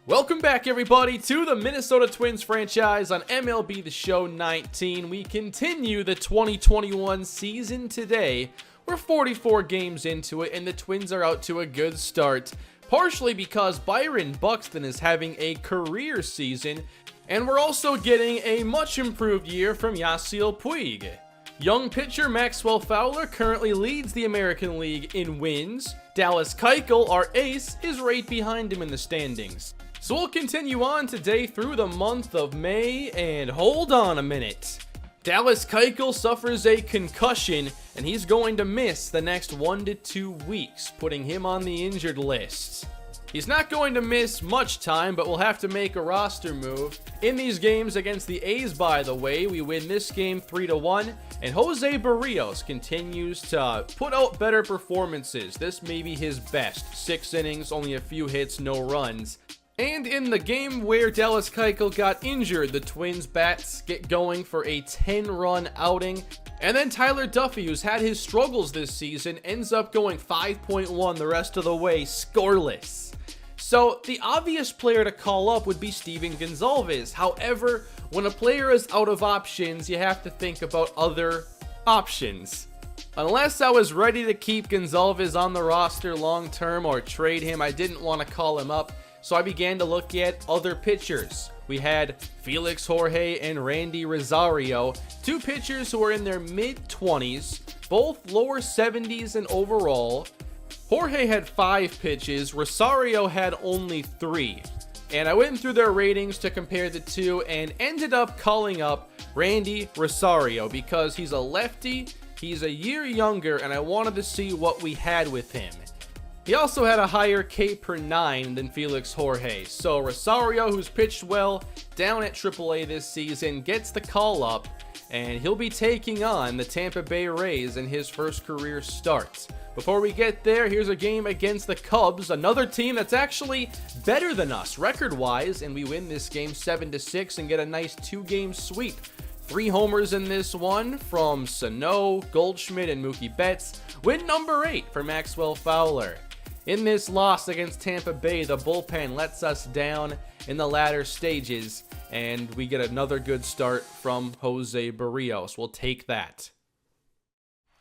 Welcome back, everybody, to the Minnesota Twins franchise on MLB The Show 19. We continue the 2021 season today. We're 44 games into it, and the Twins are out to a good start, partially because Byron Buxton is having a career season, and we're also getting a much improved year from Yasiel Puig. Young pitcher Maxwell Fowler currently leads the American League in wins. Dallas Kuechel, our ace, is right behind him in the standings. So we'll continue on today through the month of May, and hold on a minute. Dallas Kuechel suffers a concussion, and he's going to miss the next 1 to 2 weeks, putting him on the injured list. He's not going to miss much time, but we'll have to make a roster move. In these games against the A's, by the way, we win this game 3-1, and Jose Barrios continues to put out better performances. This may be his best. 6 innings, only a few hits, no runs. And in the game where Dallas Kuechel got injured, the Twins bats get going for a 10-run outing. And then Tyler Duffy, who's had his struggles this season, ends up going 5.1 the rest of the way, scoreless. So the obvious player to call up would be Steven Gonzalez. However, when a player is out of options, you have to think about other options. Unless I was ready to keep Gonzalez on the roster long term or trade him, I didn't want to call him up. So I began to look at other pitchers. We had Felix Jorge and Randy Rosario, 2 pitchers who are in their mid-20s, both lower 70s in overall. Jorge had 5 pitches, Rosario had only 3. And I went through their ratings to compare the two and ended up calling up Randy Rosario because he's a lefty, he's a year younger, and I wanted to see what we had with him. He also had a higher K per 9 than Felix Jorge, so Rosario, who's pitched well down at AAA this season, gets the call up, and he'll be taking on the Tampa Bay Rays in his first career start. Before we get there, here's a game against the Cubs, another team that's actually better than us record-wise, and we win this game 7-6 and get a nice 2-game sweep. 3 homers in this one from Sano, Goldschmidt, and Mookie Betts. Win number 8 for Maxwell Fowler. In this loss against Tampa Bay, the bullpen lets us down in the latter stages, and we get another good start from Jose Barrios. We'll take that.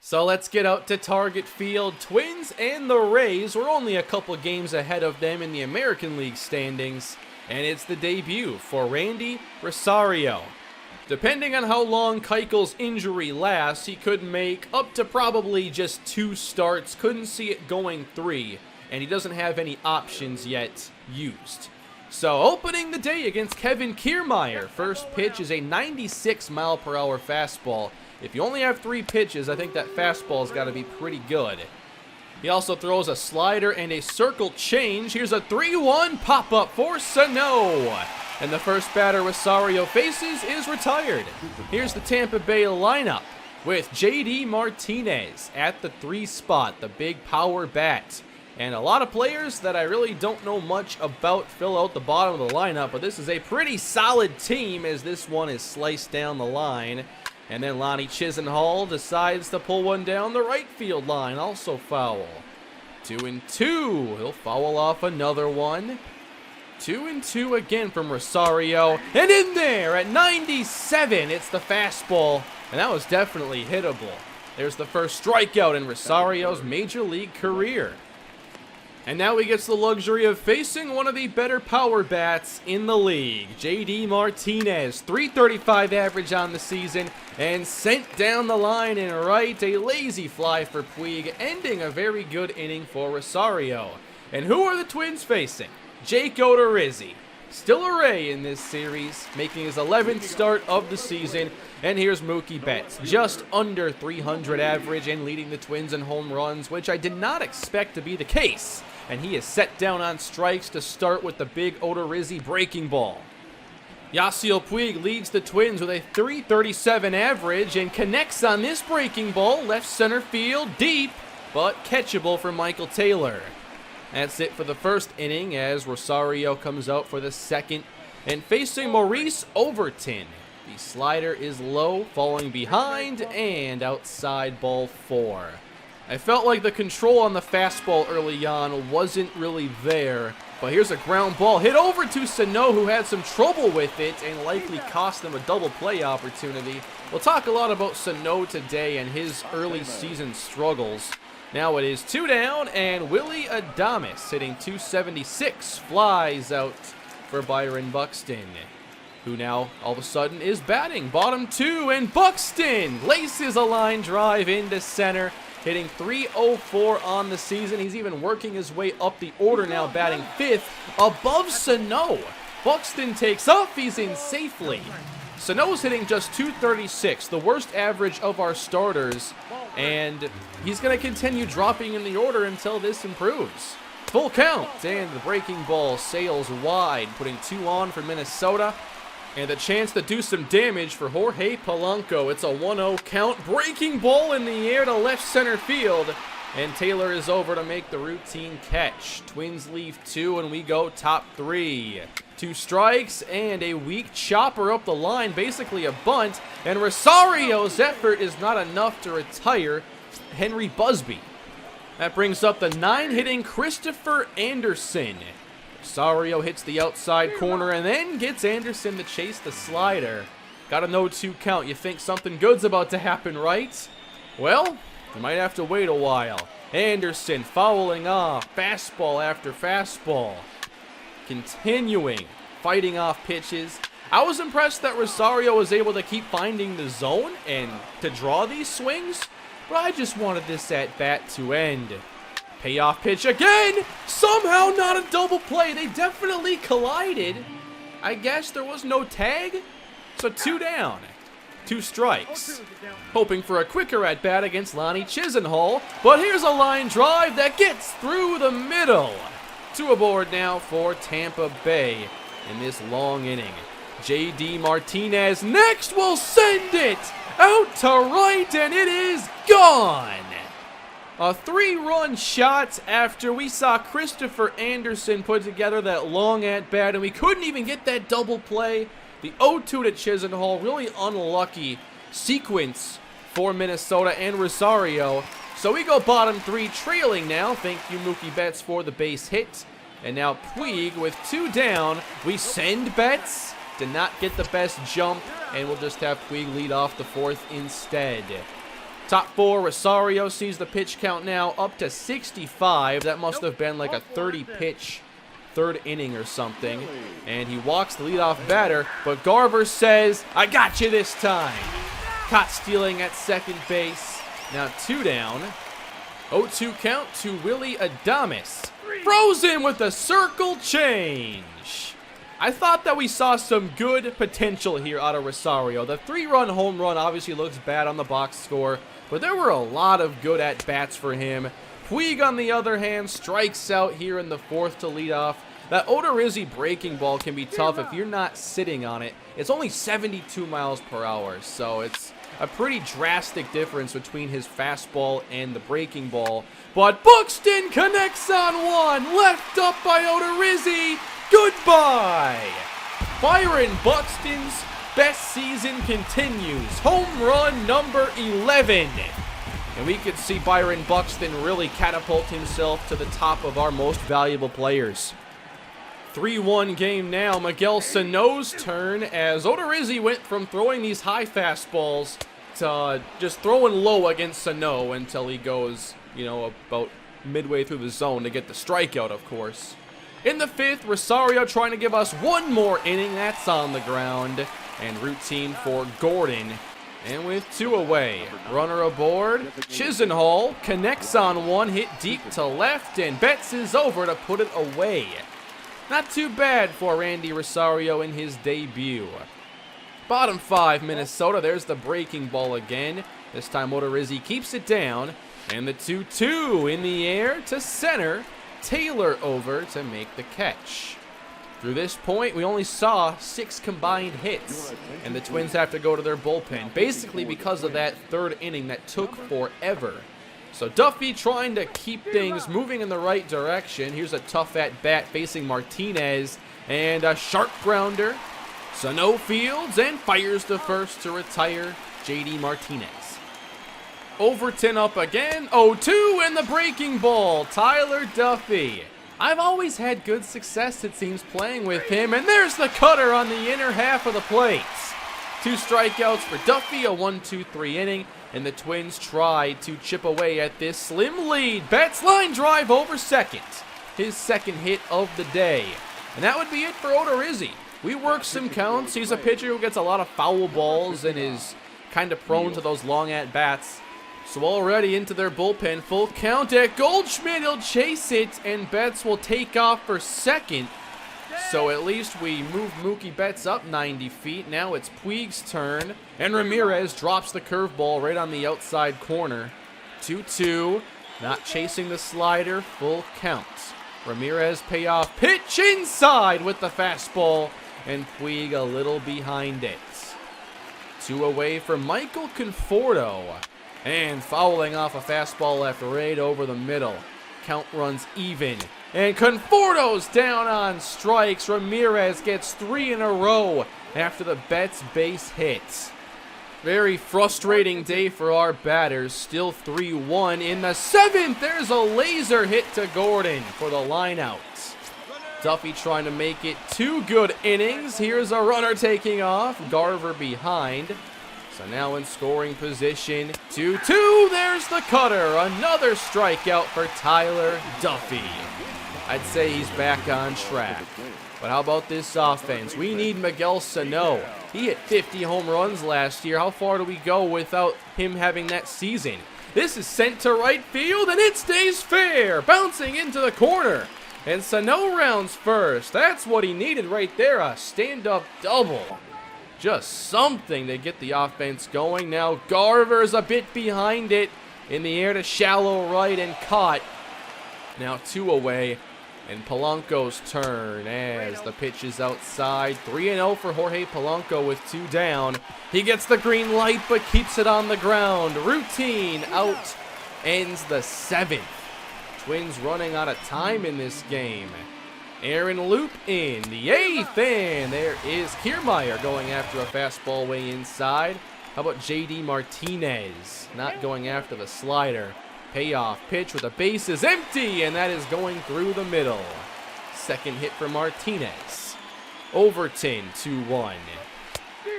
So let's get out to Target Field. Twins and the Rays, we're only a couple games ahead of them in the American League standings, and it's the debut for Randy Rosario. Depending on how long Keichel's injury lasts, he could make up to probably just 2 starts, couldn't see it going 3, and he doesn't have any options yet used. So opening the day against Kevin Kiermaier, first pitch is a 96-mile-per-hour fastball. If you only have 3 pitches, I think that fastball's got to be pretty good. He also throws a slider and a circle change. Here's a 3-1 pop-up for Sano. And the first batter Rosario faces is retired. Here's the Tampa Bay lineup with JD Martinez at the 3 spot, the big power bat. And a lot of players that I really don't know much about fill out the bottom of the lineup, but this is a pretty solid team as this one is sliced down the line. And then Lonnie Chisenhall decides to pull one down the right field line, also foul. 2-2, he'll foul off another one. 2-2 again from Rosario, and in there at 97, it's the fastball, and that was definitely hittable. There's the first strikeout in Rosario's major league career. And now he gets the luxury of facing one of the better power bats in the league. JD Martinez, .335 average on the season, and sent down the line in right. A lazy fly for Puig, ending a very good inning for Rosario. And who are the Twins facing? Jake Odorizzi. Still a Ray in this series, making his 11th start of the season. And here's Mookie Betts, just under 300 average and leading the Twins in home runs, which I did not expect to be the case. And he is set down on strikes to start with the big Odorizzi breaking ball. Yasiel Puig leads the Twins with a .337 average and connects on this breaking ball, left center field, deep, but catchable for Michael Taylor. That's it for the first inning as Rosario comes out for the second and facing Maurice Overton. The slider is low, falling behind, and outside ball 4. I felt like the control on the fastball early on wasn't really there, But here's a ground ball hit over to Sano, who had some trouble with it and likely cost them a double play opportunity. We'll talk a lot about Sano today and his early season struggles. Now it is 2 down, and Willie Adames hitting .276 flies out for Byron Buxton, who now all of a sudden is batting bottom 2, and Buxton laces a line drive into center, hitting .304 on the season. He's even working his way up the order now, batting 5th above Sano. Buxton takes off, he's in safely. Sano's hitting just .236, the worst average of our starters, and he's going to continue dropping in the order until this improves. Full count, and the breaking ball sails wide, putting 2 on for Minnesota, and a chance to do some damage for Jorge Polanco. It's a 1-0 count, breaking ball in the air to left center field, and Taylor is over to make the routine catch. Twins leave 2, and we go top 3. 2 strikes and a weak chopper up the line, basically a bunt, and Rosario's effort is not enough to retire Henry Busby. That brings up the 9-hitting Christopher Anderson. Rosario hits the outside corner and then gets Anderson to chase the slider. Got a 0-2 count. You think something good's about to happen, right? Well, you might have to wait a while. Anderson fouling off, fastball after fastball. Continuing, fighting off pitches. I was impressed that Rosario was able to keep finding the zone and to draw these swings, but I just wanted this at-bat to end. Payoff pitch again! Somehow not a double play. They definitely collided. I guess there was no tag, so 2 down. 2 strikes. Hoping for a quicker at-bat against Lonnie Chisenhall, but here's a line drive that gets through the middle. 2 aboard now for Tampa Bay in this long inning. J.D. Martinez next will send it out to right, and it is gone. A 3-run shot after we saw Christopher Anderson put together that long at-bat, and we couldn't even get that double play. The 0-2 to Chisenhall, really unlucky sequence for Minnesota and Rosario. So we go bottom 3 trailing now. Thank you, Mookie Betts, for the base hit. And now Puig with 2 down. We send Betts. Did not get the best jump, and we'll just have Puig lead off the 4th instead. Top 4, Rosario sees the pitch count now up to 65. That must have been like a 30-pitch 3rd inning or something. And he walks the leadoff batter, but Garver says, I got you this time. Caught stealing at second base. Now 2 down. 0-2 count to Willie Adames. Frozen with a circle change. I thought that we saw some good potential here out of Rosario. The 3-run home run obviously looks bad on the box score, but there were a lot of good at-bats for him. Puig, on the other hand, strikes out here in the 4th to lead off. That Odorizzi breaking ball can be tough if you're not sitting on it. It's only 72 miles per hour, so it's a pretty drastic difference between his fastball and the breaking ball. But Buxton connects on one, left up by Odorizzi. Goodbye! Byron Buxton's best season continues. Home run number 11. And we could see Byron Buxton really catapult himself to the top of our most valuable players. 3-1 game now. Miguel Sano's turn as Odorizzi went from throwing these high fastballs to just throwing low against Sano until he goes, about midway through the zone to get the strikeout, of course. In the 5th, Rosario trying to give us one more inning. That's on the ground. And routine for Gordon. And with 2 away, runner aboard. Chisenhall connects on one, hit deep to left, and Betts is over to put it away. Not too bad for Randy Rosario in his debut. Bottom 5, Minnesota. There's the breaking ball again. This time Odorizzi keeps it down. And the 2-2 in the air to center. Taylor over to make the catch. Through this point, we only saw 6 combined hits, and the Twins have to go to their bullpen, basically because of that 3rd inning that took forever. So Duffy trying to keep things moving in the right direction. Here's a tough at-bat facing Martinez, and a sharp grounder. Sano fields and fires to first to retire J.D. Martinez. Overton up again, 0-2, and the breaking ball, Tyler Duffy. I've always had good success, it seems, playing with him. And there's the cutter on the inner half of the plate. 2 strikeouts for Duffy, a 1-2-3 inning. And the Twins try to chip away at this slim lead. Betts line drive over second. His second hit of the day. And that would be it for Odorizzi. We work some counts. He's a pitcher who gets a lot of foul balls and is kind of prone to those long at-bats. So already into their bullpen, full count at Goldschmidt. He'll chase it, and Betts will take off for second. So at least we move Mookie Betts up 90 feet. Now it's Puig's turn, and Ramirez drops the curveball right on the outside corner. 2-2, not chasing the slider, full count. Ramirez payoff pitch inside with the fastball, and Puig a little behind it. 2 away from Michael Conforto, and fouling off a fastball left right over the middle. Count runs even. And Conforto's down on strikes. Ramirez gets 3 in a row after the Betts base hit. Very frustrating day for our batters. Still 3-1 in the 7th. There's a laser hit to Gordon for the lineout. Duffy trying to make it 2 good innings. Here's a runner taking off. Garver behind. So now in scoring position, 2-2. There's the cutter. Another strikeout for Tyler Duffy. I'd say he's back on track. But how about this offense? We need Miguel Sano. He hit 50 home runs last year. How far do we go without him having that season? This is sent to right field, and it stays fair. Bouncing into the corner. And Sano rounds first. That's what he needed right there, a stand-up double. Just something to get the offense going. Now Garver's a bit behind it. In the air to shallow right and caught. Now 2 away. And Polanco's turn as the pitch is outside. 3-0 for Jorge Polanco with 2 down. He gets the green light but keeps it on the ground. Routine out ends the 7th. Twins running out of time in this game. Aaron Loop in the 8th, and there is Kiermaier going after a fastball way inside. How about JD Martinez not going after the slider? Payoff pitch with the bases empty, and that is going through the middle. Second hit for Martinez. Overton 2-1.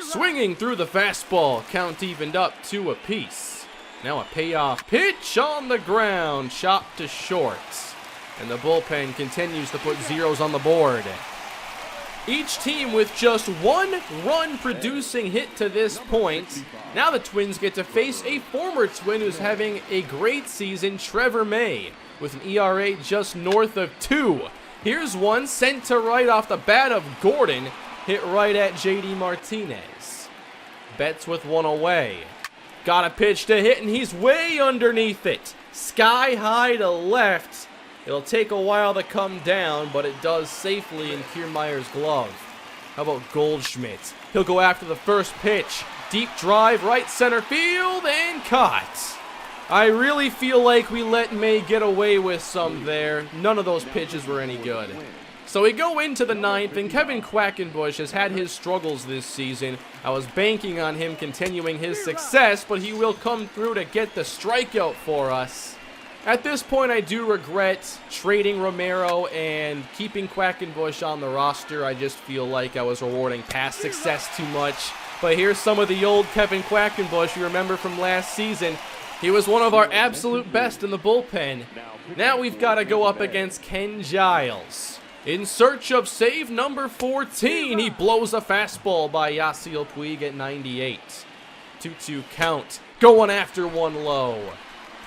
Swinging through the fastball, count evened up 2 apiece. Now a payoff pitch on the ground, chopped to short. And the bullpen continues to put zeros on the board. Each team with just 1 run producing hit to this point. Now the Twins get to face a former Twin who's having a great season, Trevor May, with an ERA just north of 2. Here's one sent to right off the bat of Gordon, hit right at JD Martinez. Betts with 1 away. Got a pitch to hit, and he's way underneath it. Sky high to left. It'll take a while to come down, but it does safely in Kiermaier's glove. How about Goldschmidt? He'll go after the first pitch. Deep drive, right center field, and caught. I really feel like we let May get away with some there. None of those pitches were any good. So we go into the 9th, and Kevin Quackenbush has had his struggles this season. I was banking on him continuing his success, but he will come through to get the strikeout for us. At this point, I do regret trading Romero and keeping Quackenbush on the roster. I just feel like I was rewarding past success too much. But here's some of the old Kevin Quackenbush you remember from last season. He was one of our absolute best in the bullpen. Now we've got to go up against Ken Giles. In search of save number 14, he blows a fastball by Yasiel Puig at 98. 2-2 count, going after 1 low.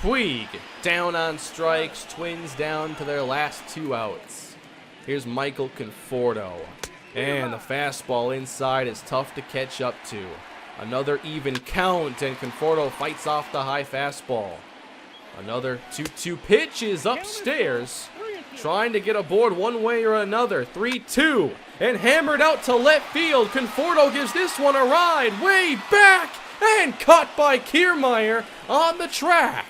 Puig down on strikes, Twins down to their last 2 outs. Here's Michael Conforto. And the fastball inside is tough to catch up to. Another even count, and Conforto fights off the high fastball. Another 2-2 pitch is upstairs. Trying to get aboard one way or another. 3-2. And hammered out to left field. Conforto gives this one a ride. Way back. And caught by Kiermaier on the track.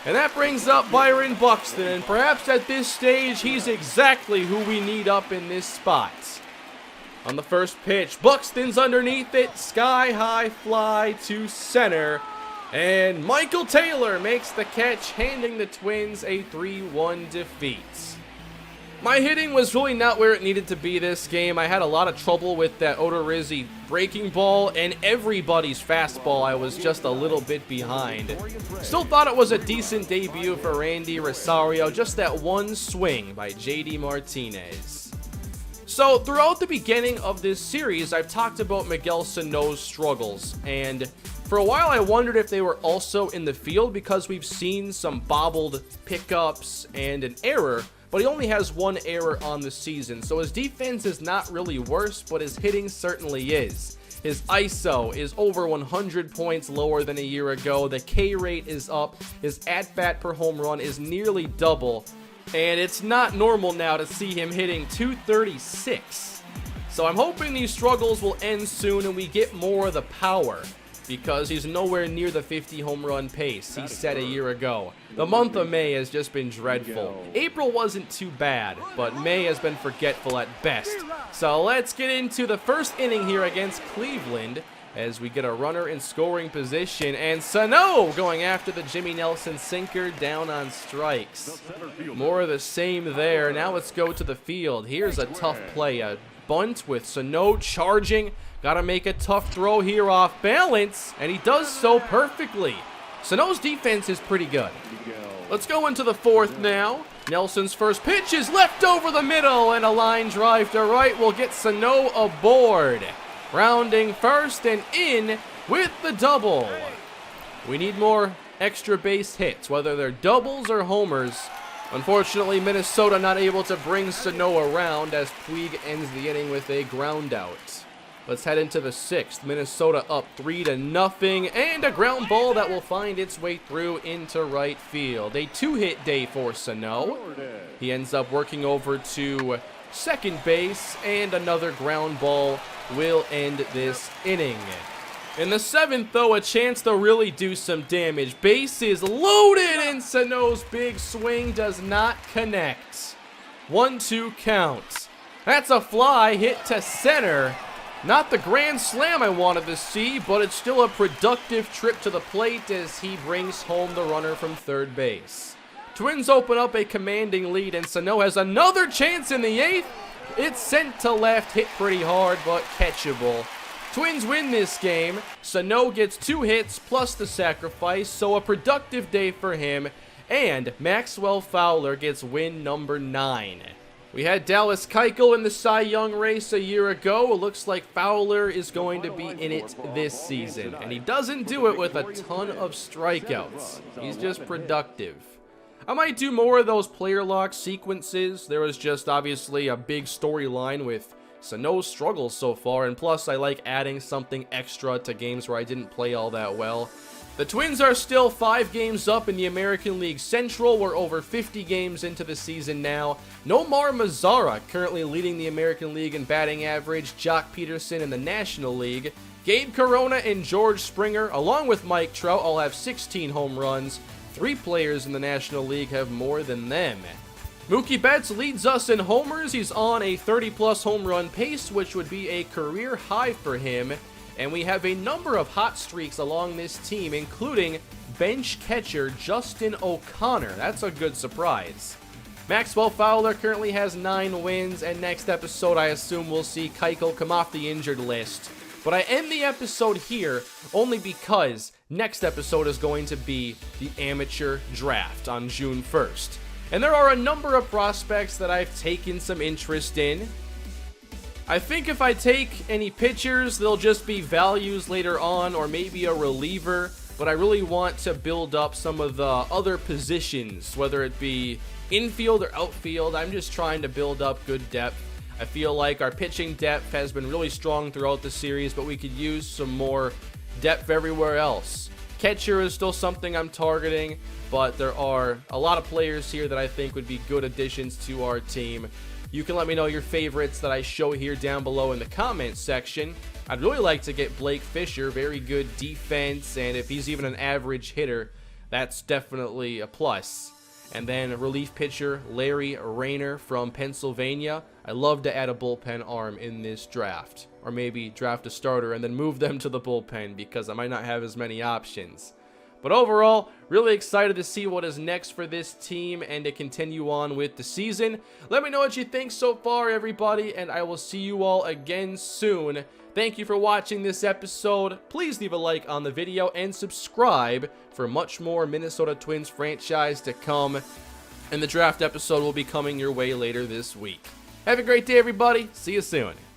And that brings up Byron Buxton, and perhaps at this stage, he's exactly who we need up in this spot. On the first pitch, Buxton's underneath it, sky-high fly to center, and Michael Taylor makes the catch, handing the Twins a 3-1 defeat. My hitting was really not where it needed to be this game. I had a lot of trouble with that Odorizzi breaking ball, and everybody's fastball I was just a little bit behind. Still thought it was a decent debut for Randy Rosario, just that one swing by JD Martinez. So throughout the beginning of this series, I've talked about Miguel Sano's struggles, and for a while I wondered if they were also in the field because we've seen some bobbled pickups and an error, but he only has one error on the season, so his defense is not really worse, but his hitting certainly is. His ISO is over 100 points lower than a year ago, the K rate is up, his at-bat per home run is nearly double, and it's not normal now to see him hitting 236. So I'm hoping these struggles will end soon and we get more of the power, because he's nowhere near the 50 home run pace he set a year ago. The month of May has just been dreadful. April wasn't too bad, but May has been forgetful at best. So let's get into the first inning here against Cleveland as we get a runner in scoring position, and Sano going after the Jimmy Nelson sinker down on strikes. More of the same there. Now let's go to the field. Here's a tough play, a bunt with Sano charging. Gotta make a tough throw here off balance, and he does so perfectly. Sano's defense is pretty good. Let's go into the fourth now. Nelson's first pitch is left over the middle, and a line drive to right will get Sano aboard. Rounding first and in with the double. We need more extra base hits, whether they're doubles or homers. Unfortunately, Minnesota not able to bring Sano around as Puig ends the inning with a ground out. Let's head into the sixth. Minnesota up 3-0, and a ground ball that will find its way through into right field. A two-hit day for Sano. He ends up working over to second base, and another ground ball will end this inning. In the seventh, though, a chance to really do some damage. Base is loaded, and Sano's big swing does not connect. 1-2 count. That's a fly hit to center. Not the grand slam I wanted to see, but it's still a productive trip to the plate as he brings home the runner from third base. Twins open up a commanding lead, and Sano has another chance in the eighth. It's sent to left, hit pretty hard, but catchable. Twins win this game. Sano gets 2 hits plus the sacrifice, so a productive day for him, and Maxwell Fowler gets win number 9. We had Dallas Kuechel in the Cy Young race a year ago. It looks like Fowler is going to be in it this season, and he doesn't do it with a ton of strikeouts. He's just productive. I might do more of those player lock sequences. There was just obviously a big storyline with Sano's struggles so far, and plus I like adding something extra to games where I didn't play all that well. The Twins are still 5 games up in the American League Central. We're over 50 games into the season now. Nomar Mazara currently leading the American League in batting average. Jock Peterson in the National League. Gabe Corona and George Springer, along with Mike Trout, all have 16 home runs. 3 players in the National League have more than them. Mookie Betts leads us in homers. He's on a 30-plus home run pace, which would be a career high for him. And we have a number of hot streaks along this team, including bench catcher Justin O'Connor. That's a good surprise. Maxwell Fowler currently has 9 wins, and next episode I assume we'll see Kuechel come off the injured list. But I end the episode here only because next episode is going to be the amateur draft on June 1st. And there are a number of prospects that I've taken some interest in. I think if I take any pitchers, they'll just be values later on, or maybe a reliever, but I really want to build up some of the other positions, whether it be infield or outfield. I'm just trying to build up good depth. I feel like our pitching depth has been really strong throughout the series, but we could use some more depth everywhere else. Catcher is still something I'm targeting, but there are a lot of players here that I think would be good additions to our team. You can let me know your favorites that I show here down below in the comments section. I'd really like to get Blake Fisher, very good defense, and if he's even an average hitter, that's definitely a plus. And then relief pitcher Larry Rayner from Pennsylvania. I love to add a bullpen arm in this draft, or maybe draft a starter and then move them to the bullpen because I might not have as many options. But overall, really excited to see what is next for this team and to continue on with the season. Let me know what you think so far, everybody, and I will see you all again soon. Thank you for watching this episode. Please leave a like on the video and subscribe for much more Minnesota Twins franchise to come. And the draft episode will be coming your way later this week. Have a great day, everybody. See you soon.